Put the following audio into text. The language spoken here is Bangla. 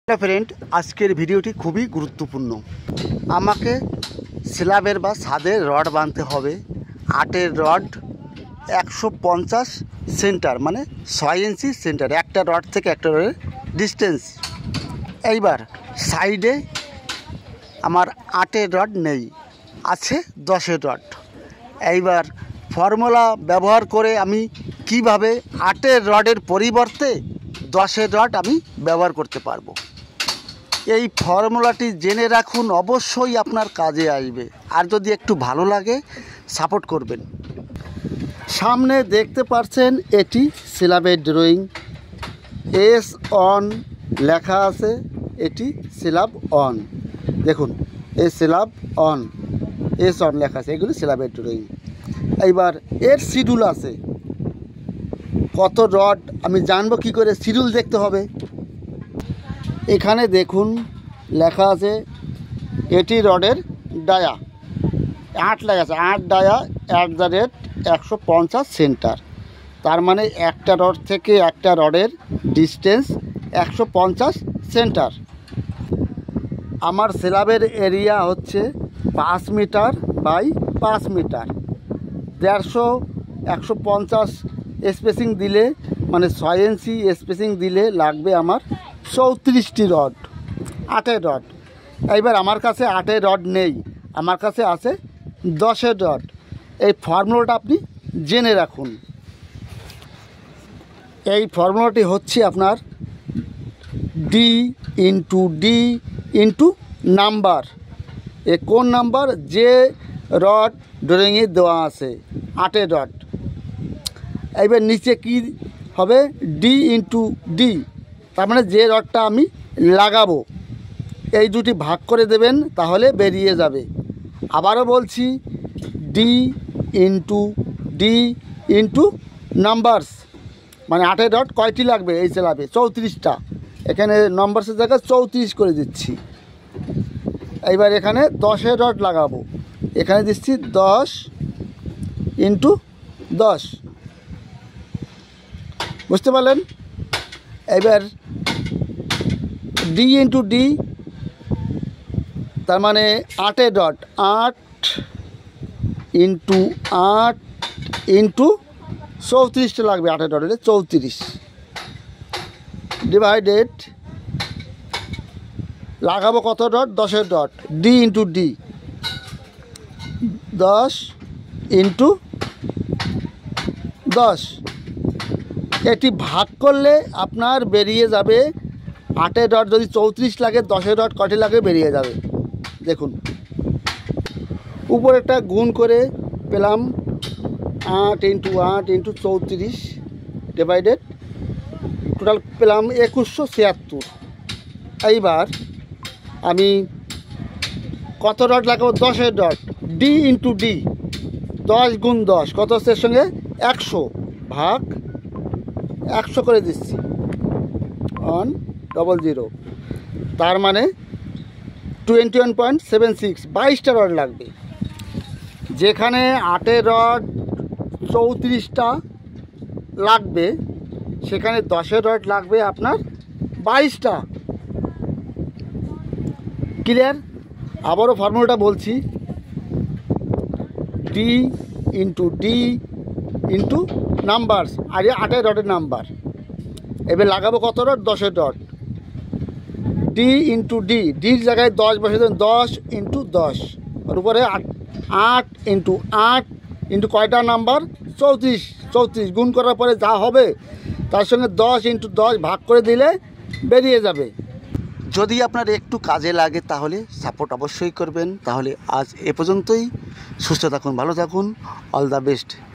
ফ্রেন্ড, আজকের ভিডিওটি খুবই গুরুত্বপূর্ণ। আমাকে স্ল্যাবের বা ছাদের রড বাঁধতে হবে। 8-এর রড 150 সেন্টার, মানে 6 ইঞ্চি সেন্টার, একটা রড থেকে একটা রডের ডিস্টেন্স। এইবার সাইডে আমার 8-এর রড নেই, আছে 10-এর রড। এইবার ফর্মুলা ব্যবহার করে আমি কিভাবে 8-এর রডের পরিবর্তে 10-এর রড আমি ব্যবহার করতে পারবো, এই ফর্মুলাটি জেনে রাখুন, অবশ্যই আপনার কাজে আসবে। আর যদি একটু ভালো লাগে সাপোর্ট করবেন। সামনে দেখতে পাচ্ছেন এটি স্ল্যাবের ড্রয়িং, এস অন লেখা আছে, এটি স্ল্যাব অন। দেখুন এই স্ল্যাব অন, এস অন লেখা আছে, এগুলি স্ল্যাবের ড্রয়িং। এইবার এর শিডিউল আছে, কত রড আমি জানবো কি করে? শিডিউল দেখতে হবে। এখানে দেখুন লেখা আছে এটি রডের ডায়া, 8 লেখা আছে, 8 ডায়া @ 150 তার মানে একটা রড থেকে একটা রডের ডিস্টেন্স 150 সেন্টার। আমার স্ল্যাবের এরিয়া হচ্ছে 5 মিটার বাই 5 মিটার, 150 150 স্পেসিং দিলে মানে 6 ইঞ্চি স্পেসিং দিলে লাগবে আমার 34টি রড, 8-এর রড। এইবার আমার কাছে 8-এর রড নেই, আমার কাছে আছে 10-এর রড। এই ফর্মুলাটা আপনি জেনে রাখুন। এই ফর্মুলাটি হচ্ছে আপনার ডি ইন্টু নাম্বার। এ কোন নাম্বার? যে রড ড্রয়িংয়ে দেওয়া আছে 8-এর রড। এইবার নিচে কি হবে? ডি ইন্টু ডি, তার মানে যে রডটা আমি লাগাবো এই দুটি ভাগ করে দেবেন, তাহলে বেরিয়ে যাবে। আবারও বলছি, ডি ইন্টু নাম্বারস, মানে 8-এর রড কয়টি লাগবে এই স্ল্যাবে? 34টা। এখানে নাম্বারসের জায়গায় 34 করে দিচ্ছি। এইবার এখানে 10-এর রড লাগাবো, এখানে দিচ্ছি 10 ইন্টু 10। বুঝতে পারলেন? এবার ডি ইন্টু ডি, তার মানে 8-এর রড 8 ইন্টু 8 ইন্টু 34টা লাগবে। 8-এর রডের 34 ডিভাইডেড লাগাবো কত রড? 10-এর rod, D into D, 10 into 10। এটি ভাগ করলে আপনার বেরিয়ে যাবে 8-এর রড যদি 34 লাগে, 10-এর রড কয়টি লাগে বেরিয়ে যাবে। দেখুন উপরে একটা গুণ করে পেলাম 8 ইন্টু 8 ইন্টু 34 ডিভাইডেড, টোটাল পেলাম 2176। এইবার আমি কত রড লাগাবো? 10-এর রড, ডি ইন্টু ডি, 10 গুণ 10 কত হচ্ছে? এর সঙ্গে 100 ভাগ 100 করে দিচ্ছি, 100, তার মানে 21.76, 22টা রড লাগবে। যেখানে 8-এর রড 34টা লাগবে, সেখানে 10-এর রড লাগবে আপনার 22টা। ক্লিয়ার? আবারও ফর্মুলাটা বলছি, ডি ইন্টু নাম্বারস, আর 8-এর রডের নাম্বার। এবার লাগাবো কত রড? 10-এর রড, ডি ইন্টু ডি, ডির জায়গায় 10 বসে দেবেন, 10 ইন্টু 10, আর উপরে 8 ইন্টু 8 ইন্টু কয়টা নাম্বার? 34 গুণ করার পরে যা হবে তার সঙ্গে 10 ইন্টু 10 ভাগ করে দিলে বেরিয়ে যাবে। যদি আপনার একটু কাজে লাগে তাহলে সাপোর্ট অবশ্যই করবেন। তাহলে আজ এ পর্যন্তই। সুস্থ থাকুন, ভালো থাকুন, অল দ্য বেস্ট।